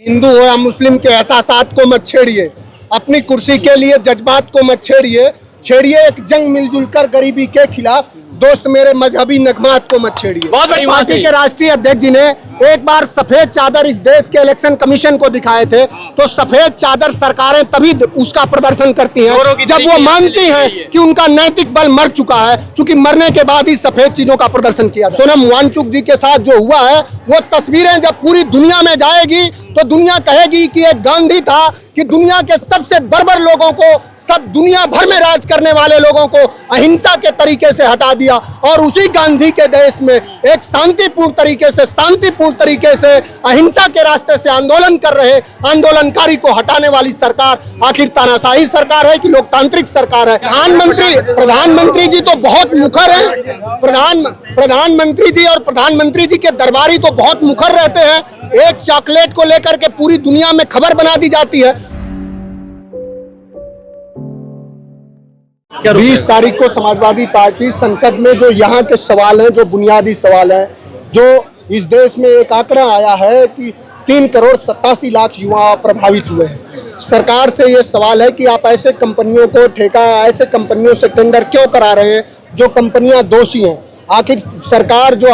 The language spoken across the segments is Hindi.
हिंदू हो या मुस्लिम के एहसासात को मत छेड़िए, अपनी कुर्सी के लिए जज्बात को मत छेड़िए, एक जंग मिलजुल कर गरीबी के खिलाफ। दोस्त मेरे मजहबी नगमात को मत छेड़िए। पार्टी के राष्ट्रीय अध्यक्ष जी ने एक बार सफेद चादर इस देश के इलेक्शन कमीशन को दिखाए थे, तो सफेद चादर सरकारें तभी उसका प्रदर्शन करती हैं जब वो मानती हैं कि उनका नैतिक बल मर चुका है, क्योंकि मरने के बाद ही सफेद चीजों का प्रदर्शन किया। सोनम वांगचुक जी के साथ जो हुआ है, वो तस्वीरें जब पूरी दुनिया में जाएगी तो दुनिया कहेगी कि एक गांधी था कि दुनिया के सबसे बर्बर लोगों को, सब दुनिया भर में राज करने वाले लोगों को अहिंसा के तरीके से हटा दिया, और उसी गांधी के देश में एक शांतिपूर्ण तरीके से अहिंसा के रास्ते से आंदोलन कर रहे आंदोलनकारी को हटाने वाली सरकार आखिर तानाशाही सरकार है कि लोकतांत्रिक सरकार है? प्रधानमंत्री जी तो बहुत मुखर हैं। प्रधानमंत्री जी और प्रधानमंत्री जी के दरबारी तो बहुत मुखर रहते हैं। एक चॉकलेट को लेकर के पूरी दुनिया में खबर बना दी जाती है। 20 तारीख को समाजवादी पार्टी संसद में जो यहाँ के सवाल हैं, जो बुनियादी सवाल हैं, जो इस देश में एक आंकड़ा आया है कि 3,87,00,000 युवा प्रभावित हुए हैं। सरकार से ये सवाल है कि आप ऐसे कंपनियों को ठेका, ऐसे कंपनियों से टेंडर क्यों करा रहे हैं जो कंपनियां दोषी हैं? आखिर सरकार जो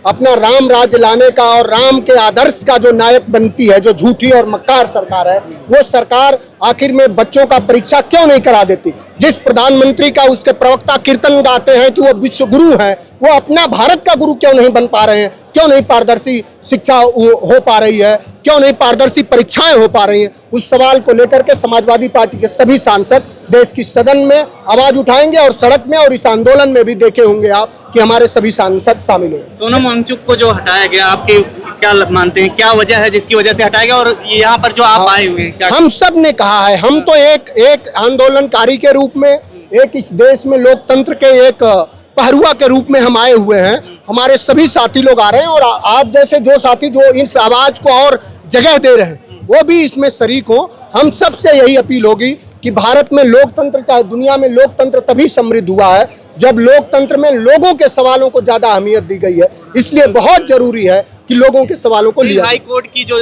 अपना राम राज्य लाने का और राम के आदर्श का जो नायक बनती है, जो झूठी और मक्कार सरकार है, वो सरकार आखिर में बच्चों का परीक्षा क्यों नहीं करा देती? जिस प्रधानमंत्री का उसके प्रवक्ता कीर्तन गाते हैं कि वो विश्व गुरु हैं, वो अपना भारत का गुरु क्यों नहीं बन पा रहे हैं? क्यों नहीं पारदर्शी शिक्षा हो पा रही है? क्यों नहीं पारदर्शी परीक्षाएं हो पा रही हैं? उस सवाल को लेकर के समाजवादी पार्टी के सभी सांसद देश की सदन में आवाज उठाएंगे, और सड़क में और इस आंदोलन में भी देखे होंगे आप कि हमारे सभी सांसद शामिल होंगे। सोनम वांगचुक को जो हटाया गया, आपके क्या मानते हैं, क्या वजह है जिसकी वजह से हटाया गया? और यहाँ पर जो आप आए हुए हैं, हम सब ने कहा है, हम तो एक आंदोलनकारी के रूप में, एक इस देश में लोकतंत्र के एक पहरुआ के रूप में हम आए हुए हैं। हमारे सभी साथी लोग आ रहे हैं, और आप जैसे जो साथी जो इस आवाज को और जगह दे रहे हैं, वो भी इसमें शरीक हो। हम सब से यही अपील होगी कि भारत में लोकतंत्र, चाहे दुनिया में लोकतंत्र तभी समृद्ध हुआ है जब लोकतंत्र में लोगों के सवालों को ज्यादा अहमियत दी गई है। इसलिए बहुत जरूरी है कि लोगों के सवालों को लिया। हाई कोर्ट की जो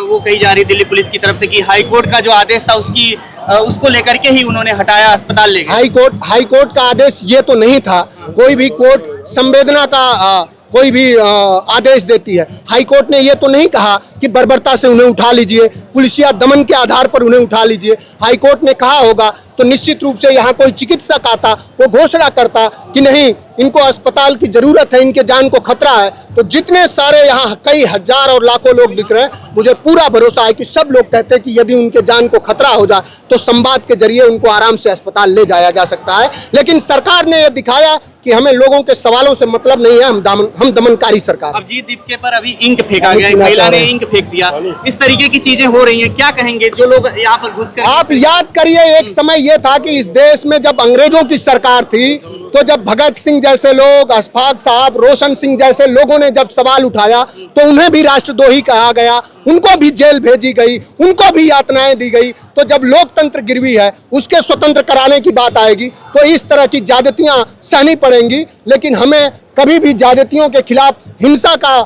वो कही जा रही दिल्ली पुलिस की तरफ से कि हाई कोर्ट का जो आदेश था उसको लेकर के ही उन्होंने हटाया, अस्पताल ले गए। हाई कोर्ट का आदेश ये तो नहीं था। कोई भी कोर्ट संवेदना का कोई भी आदेश देती है। हाई कोर्ट ने ये तो नहीं कहा कि बर्बरता से उन्हें उठा लीजिए, पुलिसिया दमन के आधार पर उन्हें उठा लीजिए। हाई कोर्ट ने कहा होगा तो निश्चित रूप से यहाँ कोई चिकित्सक आता, वो घोषणा करता कि नहीं, इनको अस्पताल की जरूरत है, इनके जान को खतरा है। तो जितने सारे यहाँ कई हजार और लाखों लोग दिख रहे हैं, मुझे पूरा भरोसा है कि सब लोग कहते हैं कि यदि उनके जान को खतरा हो जाए तो संवाद के जरिए उनको आराम से अस्पताल ले जाया जा सकता है। लेकिन सरकार ने यह दिखाया कि हमें लोगों के सवालों से मतलब नहीं है, हम दमनकारी सरकार। अभिजीत दीपके पर अभी इंक फेंका गया, एक महिला ने इंक फेंक दिया। इस तरीके की चीजें हो रही हैं, क्या कहेंगे जो लोग यहाँ पर घुसकर? आप याद करिए, एक समय यह था कि इस देश में जब अंग्रेजों की सरकार थी, तो जब भगत सिंह जैसे लोग, अशफाक साहब, रोशन सिंह जैसे लोगों ने जब सवाल उठाया तो उन्हें भी राष्ट्रद्रोही कहा गया, उनको भी जेल भेजी गई, उनको भी यातनाएं दी गई। तो जब लोकतंत्र गिरवी है, उसके स्वतंत्र कराने की बात आएगी तो इस तरह की ज्यादतियां सहनी पड़ेंगी। लेकिन हमें कभी भी ज्यादतियों के खिलाफ हिंसा का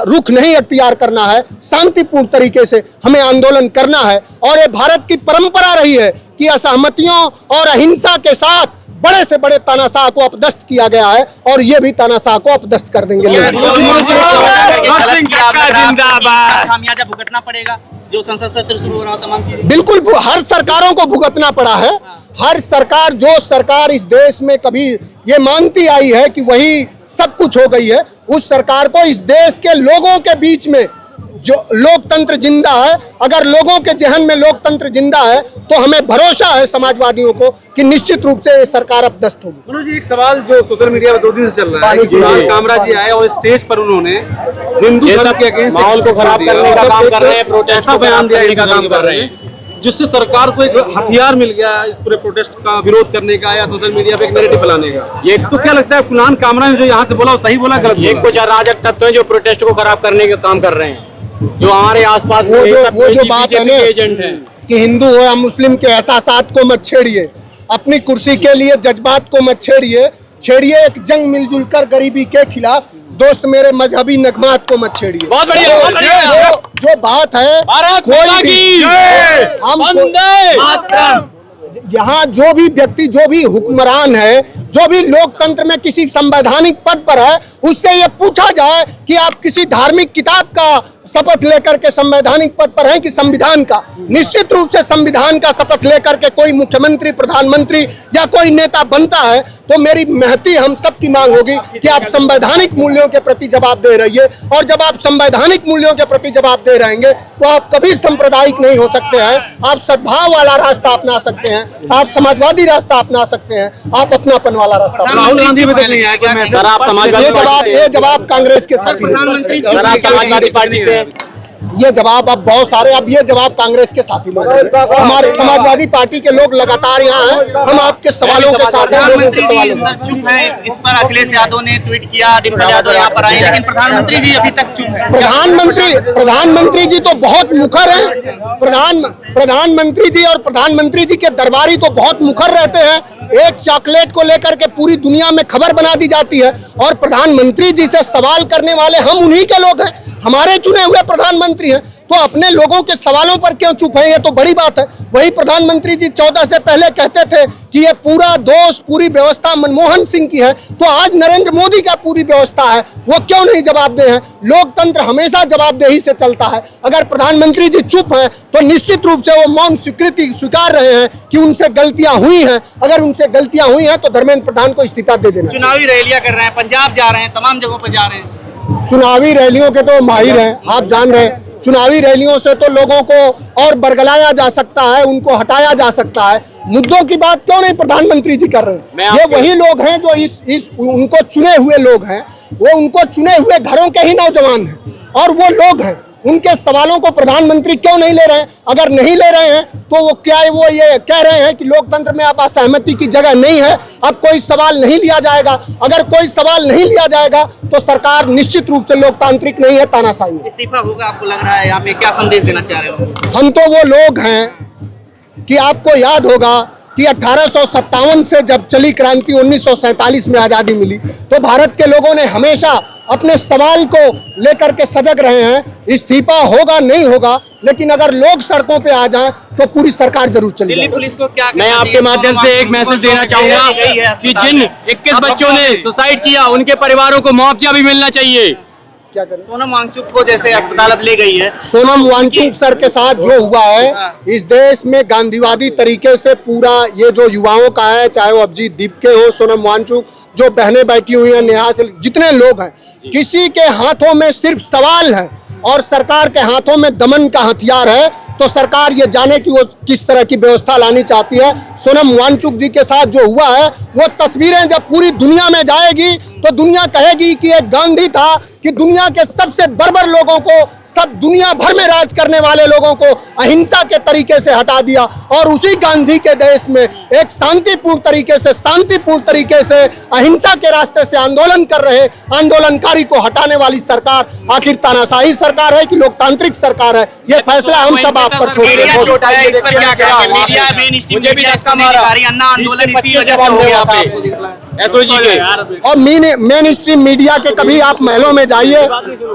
रुख नहीं अख्तियार करना है। शांतिपूर्ण तरीके से हमें आंदोलन करना है, और ये भारत की परंपरा रही है कि असहमतियों और अहिंसा के साथ बड़े से बड़े तानाशाह को अपदस्थ किया गया है, और ये भी तानाशाह को अपदस्थ कर देंगे। खामियाजा भुगतना पड़ेगा जो संसद सत्र शुरू हो रहा हो, तमाम चीजें बिल्कुल हर सरकारों को भुगतना पड़ा है। हर सरकार, जो सरकार इस देश में कभी ये मानती आई है कि वही सब कुछ हो गई है, उस सरकार को इस देश के लोगों के बीच में जो लोकतंत्र जिंदा है, अगर लोगों के जहन में लोकतंत्र जिंदा है तो हमें भरोसा है समाजवादियों को कि निश्चित रूप से ये सरकार अपदस्थ होगी। मनोज जी, एक सवाल जो सोशल मीडिया पर 2 दिन से चल रहा है, कुणाल कामरा जी आए और स्टेज पर उन्होंने हिंदू धर्म के अगेंस्ट माहौल को खराब करने का काम कर रहे हैं, प्रोटेस्ट ऐसा बयान देने का काम कर रहे हैं, जिससे सरकार को एक हथियार मिल गया इस पूरे प्रोटेस्ट का विरोध करने का, या सोशल मीडिया पे एक नैरेटिव फैलाने का। ये तो क्या लगता है कुणाल कामरा ने जो यहाँ से बोला वो सही बोला, गलत? ये कुछ अराजक तत्व हैं जो प्रोटेस्ट को खराब करने का काम कर रहे हैं, जो हमारे आसपास वो जो बात है ना एजेंट है कि हिंदू हो या मुस्लिम के एहसासात को मत छेड़िए, अपनी कुर्सी के लिए जज्बात को मत छेड़िए, एक जंग मिलजुल कर गरीबी के खिलाफ। दोस्त मेरे मजहबी नगमात को मत छेड़िए। बहुत बढ़िया, बहुत बढ़िया। जो बात है भारत माता की जय, वंदे मातरम। यहाँ जो भी व्यक्ति, जो भी हुक्मरान है, जो भी लोकतंत्र में किसी संवैधानिक पद पर है, उससे ये पूछा जाए कि आप किसी धार्मिक किताब का शपथ लेकर के संवैधानिक पद पर हैं कि संविधान का। निश्चित रूप से संविधान का शपथ लेकर के कोई मुख्यमंत्री, प्रधानमंत्री या कोई नेता बनता है तो मेरी महती हम सब की मांग होगी कि आप संवैधानिक मूल्यों के प्रति जवाब दे रहिए। और जब आप संवैधानिक मूल्यों के प्रति जवाब दे रहेंगे तो आप कभी सांप्रदायिक नहीं हो सकते हैं। आप सद्भाव वाला रास्ता अपना सकते हैं, आप समाजवादी रास्ता अपना सकते हैं, आप अपनापन वाला रास्ता अपना। राहुल गांधी भी नहीं है कि मैं सर आप समाजवादी ये जवाब कांग्रेस के साथी हैं। सर आप समाजवादी पार्टी से ये जवाब अब बहुत सारे, अब ये जवाब कांग्रेस के साथी लोग हैं। हमारे समाजवादी पार्टी के लोग लगातार यहाँ हैं, हम आपके सवालों के साथ प्रधानमंत्री जी सर चुप है इस पर। अखिलेश यादव ने ट्वीट किया, डिम्पल यादव यहाँ पर आए, लेकिन प्रधानमंत्री जी अभी तक चुप है। प्रधानमंत्री जी तो बहुत मुखर हैं। प्रधानमंत्री जी और प्रधानमंत्री जी के दरबारी तो बहुत मुखर रहते हैं। एक चॉकलेट को लेकर के पूरी दुनिया में खबर बना दी जाती है और प्रधानमंत्री जी से सवाल करने वाले हम उन्हीं के लोग हैं, हमारे चुने हुए प्रधानमंत्री हैं। तो अपने लोगों के सवालों पर क्यों चुप है, ये तो बड़ी बात है। वही प्रधानमंत्री जी 14 से पहले कहते थे कि ये पूरा दोष, पूरी व्यवस्था मनमोहन सिंह की है, तो आज नरेंद्र मोदी का पूरी व्यवस्था है, वो क्यों नहीं जवाबदेह है? लोकतंत्र हमेशा जवाबदेही से चलता है। अगर प्रधानमंत्री जी चुप हैं तो निश्चित रूप से वो मौन स्वीकृति स्वीकार रहे हैं कि उनसे गलतियां हुई हैं। अगर उनसे गलतियां हुई हैं तो धर्मेंद्र प्रधान को इस्तीफा दे देना। चुनावी रैलियां कर रहे हैं, पंजाब जा रहे हैं, तमाम जगहों पर जा रहे हैं। चुनावी रैलियों के तो माहिर हैं, आप जान रहे हैं। चुनावी रैलियों से तो लोगों को और बरगलाया जा सकता है, उनको हटाया जा सकता है। मुद्दों की बात क्यों नहीं प्रधानमंत्री जी कर रहे हैं? ये वही लोग हैं जो इस उनको चुने हुए लोग हैं, वो उनको चुने हुए घरों के ही नौजवान हैं और वो लोग हैं। उनके सवालों को प्रधानमंत्री क्यों नहीं ले रहे हैं? अगर नहीं ले रहे हैं तो वो क्या वो ये कह रहे हैं कि लोकतंत्र में अब असहमति की जगह नहीं है, अब कोई सवाल नहीं लिया जाएगा। अगर कोई सवाल नहीं लिया जाएगा तो सरकार निश्चित रूप से लोकतांत्रिक नहीं है, तानाशाही है। इस्तीफा होगा आपको लग रहा है? यहाँ पे क्या संदेश देना चाह रहे हो? हम तो वो लोग हैं कि आपको याद होगा कि 1857 से जब चली क्रांति, 1947 में आज़ादी मिली, तो भारत के लोगों ने हमेशा अपने सवाल को लेकर के सजग रहे हैं। इस्तीफा होगा नहीं होगा, लेकिन अगर लोग सड़कों पे आ जाएं तो पूरी सरकार जरूर चली दिल्ली जाएगी। पुलिस को क्या मैं आपके माध्यम से एक मैसेज देना चाहूंगा कि जिन 21 बच्चों ने सुसाइड किया उनके परिवारों को मुआवजा भी मिलना चाहिए। क्या करें? सोनम वांगचुक को जैसे अस्पताल अब ले गई है, सोनम वांगचुक सर के साथ जो हुआ है, इस देश में गांधीवादी तरीके से पूरा ये जो युवाओं का है, चाहे वो अभिजीत दीपके हो, सोनम वांगचुक, जो बहनें बैठी हुई हैं, नेहा से, जितने लोग हैं, किसी के हाथों में सिर्फ सवाल है और सरकार के हाथों में दमन का हथियार है। तो सरकार ये जाने कि वो किस तरह की व्यवस्था लानी चाहती है। सोनम वांगचुक जी के साथ जो हुआ है, वो तस्वीरें जब पूरी दुनिया में जाएगी तो दुनिया कहेगी कि एक गांधी था कि दुनिया के सबसे बर्बर लोगों को, सब दुनिया भर में राज करने वाले लोगों को अहिंसा के तरीके से हटा दिया और उसी गांधी के देश में एक शांतिपूर्ण तरीके से अहिंसा के रास्ते से आंदोलन कर रहे आंदोलनकारी को हटाने वाली सरकार आखिर तानाशाही सरकार है कि लोकतांत्रिक सरकार है? ये फैसला हम सब आप पर छोड़ रहे हैं। और मेन स्ट्रीम मीडिया के कभी आप महलों में जाइए,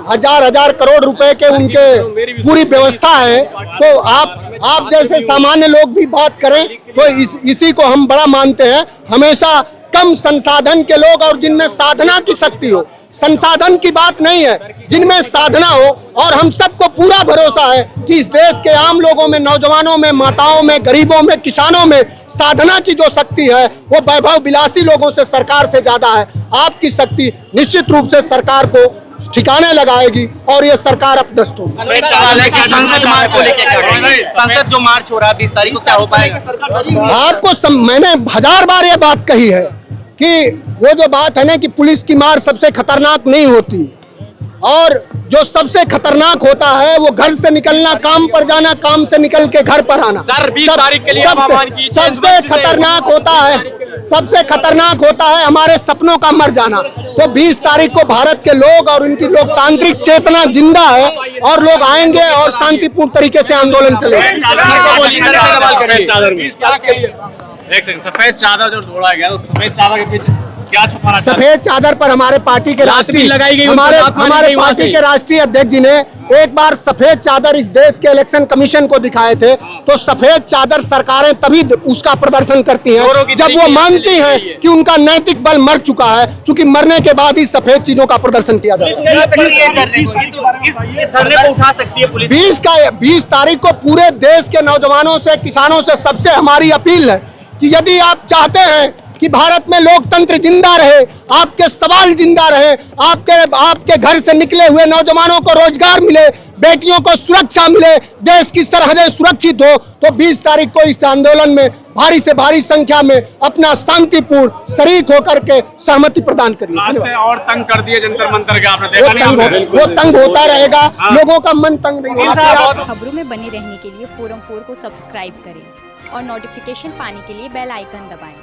हजार करोड़ रुपए के उनके पूरी व्यवस्था है, तो आप जैसे सामान्य लोग भी बात करें तो इसी को हम बड़ा मानते हैं। हमेशा कम संसाधन के लोग और जिनमें साधना की शक्ति हो, संसाधन की बात नहीं है, जिनमें साधना हो, और हम सबको पूरा भरोसा है कि इस देश के आम लोगों में, नौजवानों में, माताओं में, गरीबों में, किसानों में साधना की जो शक्ति है वो वैभव विलासी लोगों से, सरकार से ज्यादा है। आपकी शक्ति निश्चित रूप से सरकार को ठिकाने लगाएगी और ये सरकार अपदस्त होगी। संसद जो मार्च हो रहा है 20 तारीख को, क्या हो पाएगा? आपको मैंने 1000 बार ये बात कही है कि वो जो बात है ना कि पुलिस की मार सबसे खतरनाक नहीं होती, और जो सबसे खतरनाक होता है वो घर से निकलना, काम पर जाना, काम से निकल के घर पर आना। सबसे खतरनाक होता है हमारे सपनों का मर जाना। तो 20 तारीख को भारत के लोग और उनकी लोकतांत्रिक चेतना जिंदा है और लोग आएंगे और शांतिपूर्ण तरीके से आंदोलन चलेगा। सफेद चादर जो ढोड़ा गया, उस सफेद चादर के पीछे क्या छुपाना चाहते सफेद चादर पर हमारे पार्टी के लात भी लगाई गई, हमारे उनको लात मारी हमारे गई वहाँ पार्टी से। के राष्ट्रीय अध्यक्ष जी ने एक बार सफेद चादर इस देश के इलेक्शन कमीशन को दिखाए थे। तो सफेद चादर सरकारें तभी उसका प्रदर्शन करती चोरों हैं की जब वो तरीके से मानती ले हैं रही है। कि उनका नैतिक बल मर चुका है, क्योंकि मरने के बाद ही सफेद चीजों का प्रदर्शन किया जाता है। उठा सकती है धरने को, इस धरने को उठा सकती है पुलिस। 20 तारीख को पूरे देश के नौजवानों से, किसानों से, सबसे हमारी अपील है कि यदि आप चाहते हैं कि भारत में लोकतंत्र जिंदा रहे, आपके सवाल जिंदा रहे, आपके घर से निकले हुए नौजवानों को रोजगार मिले, बेटियों को सुरक्षा मिले, देश की सरहदें सुरक्षित हो, तो 20 तारीख को इस आंदोलन में भारी से भारी संख्या में अपना शांतिपूर्ण शरीक होकर के सहमति प्रदान करिए। धन्यवाद। और तंग कर दिए जंतर मंतर के, आपने देखा नहीं? वो तंग होता रहेगा, लोगों का मन तंग नहीं होता। खबरों में बने रहने के लिए फोरम 4 को सब्सक्राइब करें और नोटिफिकेशन पाने के लिए बेल आइकन दबाएं।